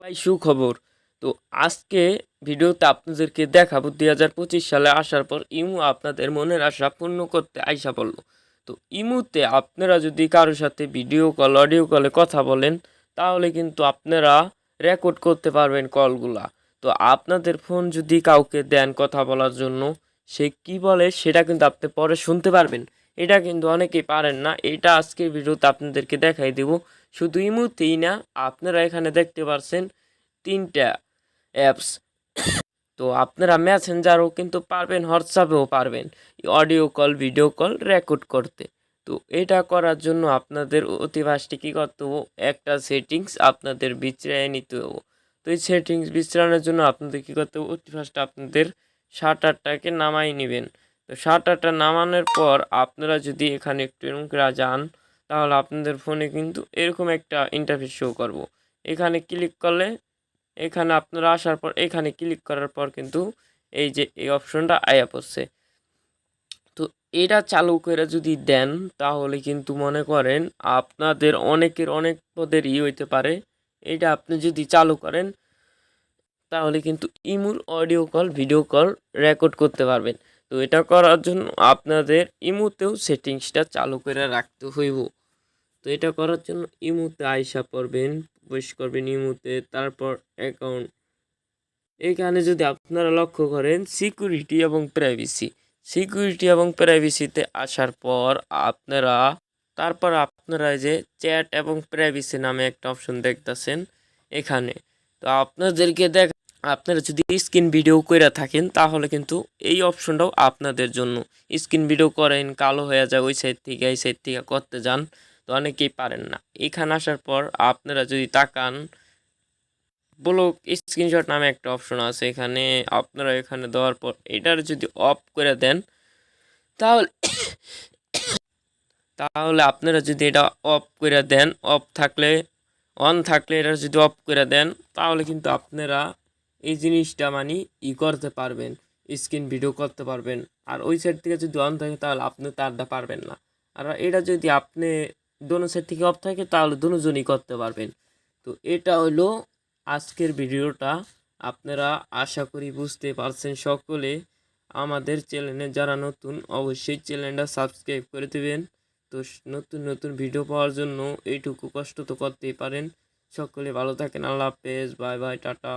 ভাই সুখবর। তো আজকে ভিডিওতে আপনাদেরকে দেখাবো 2025 সালে আসার পর ইমু আপনাদের মনের আশা পূর্ণ করতে আইসা পড়ল। তো ইমুতে আপনারা যদি কারোর সাথে ভিডিও কল অডিও কলে কথা বলেন তাহলে কিন্তু আপনারা রেকর্ড করতে পারবেন কলগুলা। তো আপনাদের ফোন যদি কাউকে দেন কথা বলার জন্য, সে কি বলে সেটা কিন্তু আপনি পরে শুনতে পারবেন। এটা কিন্তু অনেকেই পারেন না। এটা আজকের ভিডিওতে আপনাদেরকে দেখাই দেব। শুধু ইমুতেই না, আপনারা এখানে দেখতে পারছেন 3টা অ্যাপস। তো আপনারা মেসেঞ্জারও কিন্তু পারবেন, হোয়াটসঅ্যাপেও পারবেন audio call video call record করতে। তো এটা করার জন্য আপনাদের অতি ফার্স্টে কী করতে হবে, একটা সেটিংস আপনাদের বিচড়ায় নিতে হবে। তো এই সেটিংস বিচড়ানোর জন্য আপনাদের কী করতে হবে, অতি ফার্স্টে আপনাদের শাটারটাকে নামাই নেবেন। তো শাটারটা নামানোর পর আপনারা যদি এখানে একটু এরকম করে যান তাহলে আপনাদের ফোনে কিন্তু এরকম একটা ইন্টারফেস শো করব। এখানে ক্লিক করলে, এখানে আপনারা আসার পর এখানে ক্লিক করার পর কিন্তু এই যে এই অপশনটা আয়া পড়ছে। তো এটা চালু করে যদি দেন তাহলে কিন্তু মনে করেন আপনাদের অনেকের অনেক পদের হইতে পারে। এটা আপনি যদি চালু করেন তাহলে কিন্তু ইমুর audio call video call record করতে পারবেন। তো এটা করার জন্য আপনাদের ইমুতেও সেটিংসটা চালু করে রাখতে হইব। তো এটা করার জন্য ইমুতে আইসা পড়বেন, প্রবেশ করবেন ইমুতে, তারপর অ্যাকাউন্ট। এখানে যদি আপনারা লক্ষ্য করেন সিকিউরিটি এবং প্রাইভেসিতে আসার পর আপনারা যে চ্যাট এবং প্রাইভেসি নামে একটা অপশন দেখতেছেন এখানে। তো আপনারা যদি স্ক্রিন ভিডিও করে থাকেন তাহলে কিন্তু এই অপশনটাও আপনাদের জন্য। স্ক্রিন ভিডিও করেন, কালো হয়ে যায় ওই সাইড থেকে এই সাইড থেকে করতে যান, তো অনেকেই পারেন না। এখানে আসার পর আপনারা যদি তাকান, ব্লক স্ক্রিনশট নামে একটা অপশন আছে এখানে। আপনারা এখানে দেওয়ার পর এটার যদি অফ করে দেন তাহলে তাহলে আপনারা যদি এটা অফ করে দেন, অন থাকলে এটা যদি অফ করে দেন তাহলে কিন্তু আপনারা এই জিনিসটা মানে করতে পারবেন, স্ক্রিন ভিডিও করতে পারবেন। আর ওই সাইড থেকে যদি অন থাকে তাহলে আপনি তারটা পারবেন না। আর এটা যদি আপনি দোনো সাইড থেকে অফ থাকে তাহলে দুজনই করতে পারবেন। তো এটা হলো আজকের ভিডিওটা। আপনারা আশা করি বুঝতে পারছেন সকলে। আমাদের চ্যানেলে যারা নতুন অবশ্যই চ্যানেলটা সাবস্ক্রাইব করে দেবেন। তো নতুন নতুন ভিডিও পাওয়ার জন্য এইটুকু কষ্ট তো করতেই পারেন। সকলে ভালো থাকেন, আল্লাহ হাফেজ, বাই বাই, টাটা।